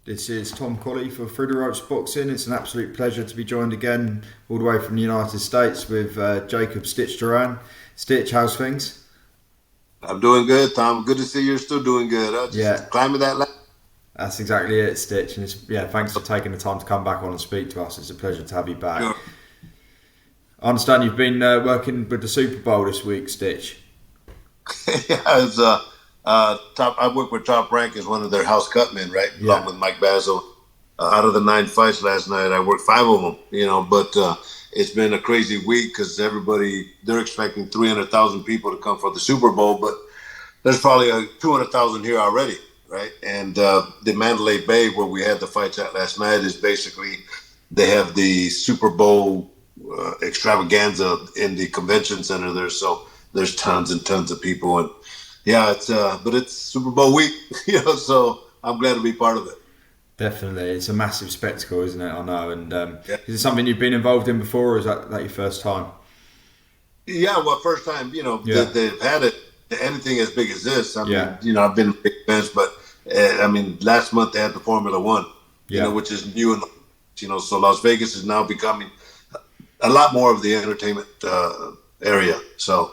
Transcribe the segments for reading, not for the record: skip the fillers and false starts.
This is Tom Colley for ThroughTheRopes Boxing. It's an absolute pleasure to be joined again all the way from the United States with Jacob Stitch Duran. Stitch, how's things? I'm doing good, Tom. Good to see you're still doing good. Just climbing that ladder. That's exactly it, Stitch. And thanks for taking the time to come back on and speak to us. It's a pleasure to have you back. Sure. I understand you've been working with the Super Bowl this week, Stitch. Yeah, it's I work with Top Rank as one of their house cutmen, right? Yeah. Along with Mike Basil. Out of the 9 fights last night, I worked 5 of them. But it's been a crazy week because they're expecting 300,000 people to come for the Super Bowl, but there's probably 200,000 here already, right? And the Mandalay Bay, where we had the fights at last night, is basically they have the Super Bowl extravaganza in the convention center there, so there's tons and tons of people, and but it's Super Bowl week, so I'm glad to be part of it. Definitely, it's a massive spectacle, isn't it? I know, and is it something you've been involved in before, or is that your first time? Yeah, well, first time, they've had it, anything as big as this. I've been in big events, but last month they had the Formula One, which is new, and so Las Vegas is now becoming a lot more of the entertainment area. So.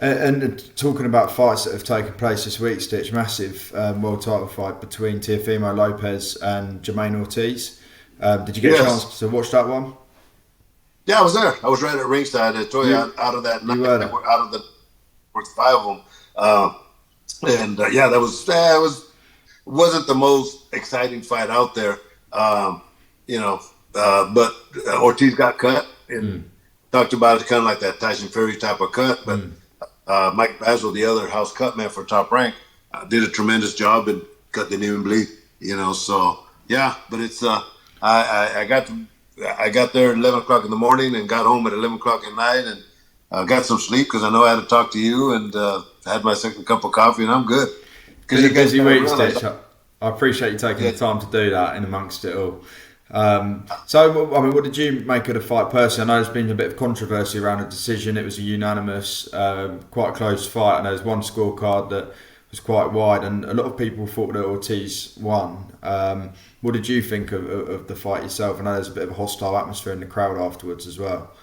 And talking about fights that have taken place this week, Stitch, massive world title fight between Teofimo Lopez and Jamaine Ortiz. Did you get a chance to watch that one? Yeah, I was there. I was right at ringside. I told you, out of that night, worked 5 of them. That wasn't the most exciting fight out there. But Ortiz got cut and talked about it kind of like that Tyson Fury type of cut, but. Mike Basil, the other house cut man for Top Rank, did a tremendous job and cut didn't even bleed. But it's I got there at 11 o'clock in the morning and got home at 11 o'clock at night and got some sleep because I know I had to talk to you and had my second cup of coffee and I'm good. Because you're busy week, Stitch. I appreciate you taking the time to do that in amongst it all. What did you make of the fight personally? I know there's been a bit of controversy around the decision. It was a unanimous, quite a close fight, and there's one scorecard that was quite wide, and a lot of people thought that Ortiz won. What did you think of the fight yourself? I know there's a bit of a hostile atmosphere in the crowd afterwards as well.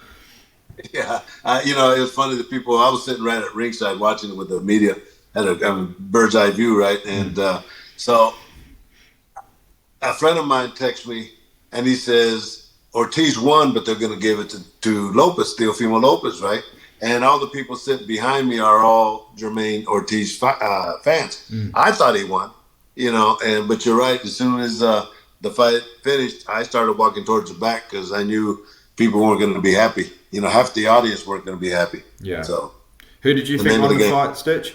Yeah, it was funny. I was sitting right at ringside watching it with the media, had a bird's eye view, right? And so a friend of mine texted me. And he says, Ortiz won, but they're going to give it to Lopez, Teofimo Lopez, right? And all the people sitting behind me are all Jamaine Ortiz fans. I thought he won, but you're right. As soon as the fight finished, I started walking towards the back because I knew people weren't going to be happy. Half the audience weren't going to be happy. Yeah. So, who did you think won the fight, Stitch?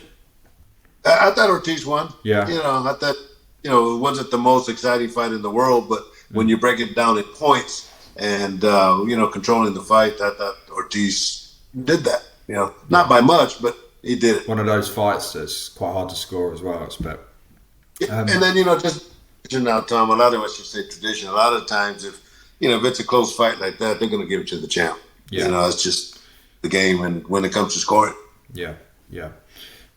I thought Ortiz won. Yeah. I thought, it wasn't the most exciting fight in the world, but when you break it down in points and, controlling the fight, I thought Ortiz did that. Not by much, but he did it. One of those fights that's quite hard to score as well, I expect. And then, just now, Tom, a lot of us should say tradition. A lot of times if it's a close fight like that, they're going to give it to the champ. Yeah. It's just the game and when it comes to scoring. Yeah.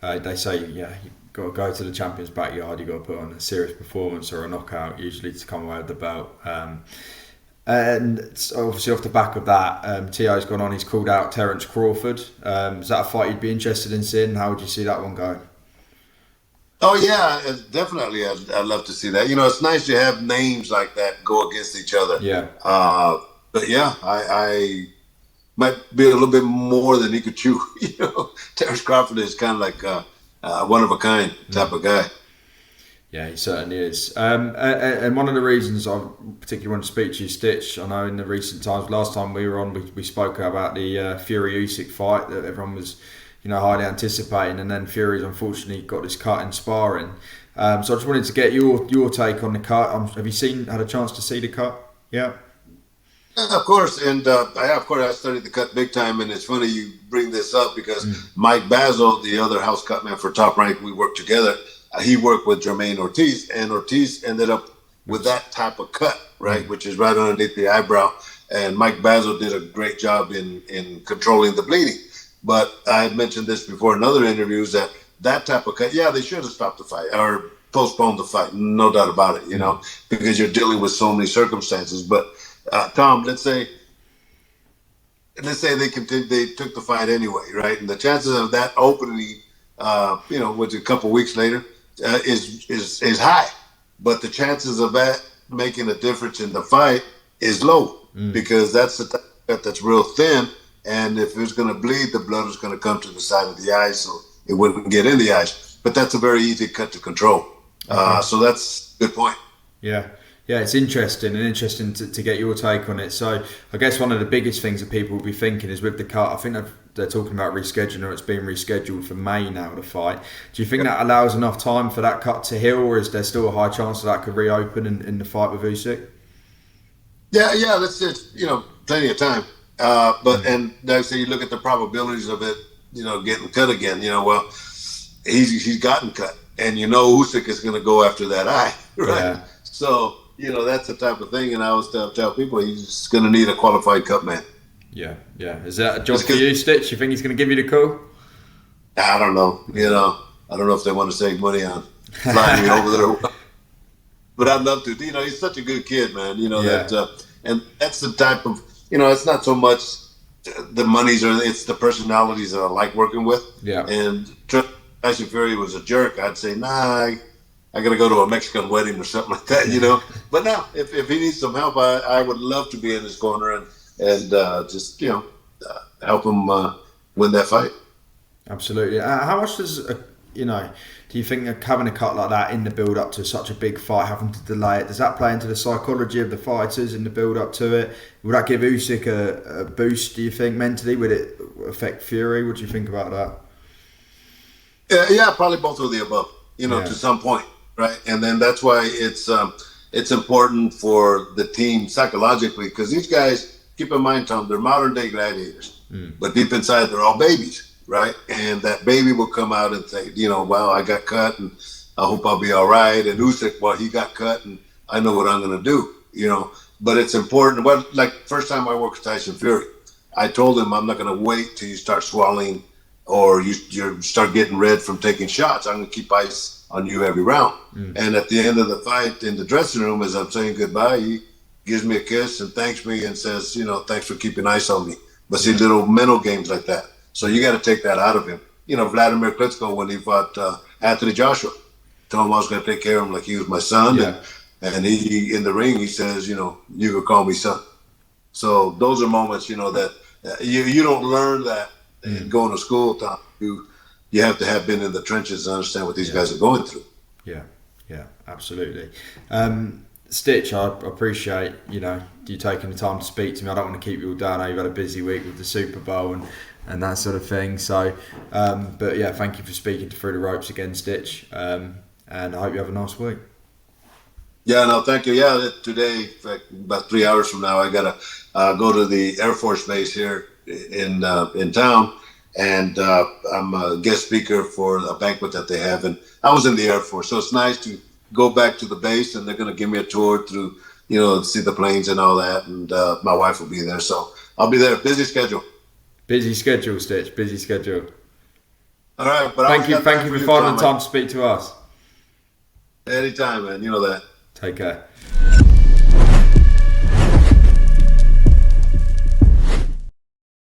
They say, you got to go to the champion's backyard. You got to put on a serious performance or a knockout, usually to come away with the belt. And obviously off the back of that, Tio's gone on. He's called out Terence Crawford. Is that a fight you'd be interested in seeing? How would you see that one going? Oh yeah, definitely. I'd love to see that. It's nice to have names like that go against each other. Yeah. But yeah, I might be a little bit more than he could chew. Terence Crawford is kind of like one of a kind type of guy. Yeah, he certainly is. And one of the reasons I particularly want to speak to you, Stitch, I know in the recent times, last time we were on, we spoke about the Fury Usyk fight that everyone was, highly anticipating, and then Fury's unfortunately got this cut in Spaaring. So I just wanted to get your take on the cut. Have you had a chance to see the cut? Yeah. Of course, and I studied the cut big time, and it's funny you bring this up because Mike Basil, the other house cut man for Top Rank, we worked together. He worked with Jamaine Ortiz, and Ortiz ended up with that type of cut, right, which is right underneath the eyebrow. And Mike Basil did a great job in controlling the bleeding. But I had mentioned this before in other interviews that type of cut, they should have stopped the fight or postpone the fight, no doubt about it, because you're dealing with so many circumstances. But Tom, let's say they took the fight anyway, right? And the chances of that opening, which a couple weeks later, is high. But the chances of that making a difference in the fight is low because that's the type of cut that's real thin. And if it's going to bleed, the blood is going to come to the side of the eye, so it wouldn't get in the eyes. But that's a very easy cut to control. So that's a good point. Yeah. Yeah, it's interesting to get your take on it. So I guess one of the biggest things that people will be thinking is with the cut, I think they're talking about rescheduling, or it's been rescheduled for May now, the fight. Do you think that allows enough time for that cut to heal, or is there still a high chance that could reopen in the fight with Usyk? Yeah, that's it. Plenty of time. And like I say, you look at the probabilities of it, getting cut again. Well, he's gotten cut, and Usyk is going to go after that eye, right? Yeah. So that's the type of thing. And I always tell people he's going to need a qualified cut man. Yeah. Is that a job for you, Stitch? You think he's going to give you the call? I don't know. I don't know if they want to save money on flying me over there. But I'd love to. He's such a good kid, man. And that's the type of, it's not so much the monies, it's the personalities that I like working with. Yeah. And Tyson Fury was a jerk. I'd say, nah, I got to go to a Mexican wedding or something like that, But no, if he needs some help, I would love to be in his corner and just, help him win that fight. Absolutely. How much does, do you think having a cut like that in the build-up to such a big fight, having to delay it, does that play into the psychology of the fighters in the build-up to it? Would that give Usyk a boost, do you think, mentally? Would it affect Fury? What do you think about that? Yeah, probably both of the above, to some point, right? And then that's why it's important for the team psychologically, because these guys, keep in mind, Tom, they're modern-day gladiators, but deep inside, they're all babies. Right, and that baby will come out and say, well, I got cut, and I hope I'll be all right. And Usyk, well, he got cut, and I know what I'm going to do. But it's important. Well, like first time I worked with Tyson Fury, I told him I'm not going to wait till you start swallowing or you start getting red from taking shots. I'm going to keep ice on you every round. And at the end of the fight in the dressing room, as I'm saying goodbye, he gives me a kiss and thanks me and says, thanks for keeping ice on me. But see, little mental games like that. So you got to take that out of him. Vladimir Klitschko, when he fought Anthony Joshua, told him I was going to take care of him like he was my son. Yeah. And he in the ring, he says, you can call me son. So those are moments, that you don't learn that going to school, Tom. You have to have been in the trenches and understand what these guys are going through. Yeah, absolutely. Stitch, I appreciate, you taking the time to speak to me. I don't want to keep you all down. I know you've had a busy week with the Super Bowl and that sort of thing. So, but yeah, thank you for speaking to Through the Ropes again, Stitch. And I hope you have a nice week. Yeah, no, thank you. Yeah, today, in fact, about 3 hours from now, I gotta go to the Air Force Base here in town, and I'm a guest speaker for a banquet that they have. And I was in the Air Force, so it's nice to go back to the base, and they're gonna give me a tour through, see the planes and all that. And my wife will be there, so I'll be there. Busy schedule. Busy schedule, Stitch. Busy schedule. All right, but thank you for finding the time to speak to us. Anytime, man. You know that. Take care.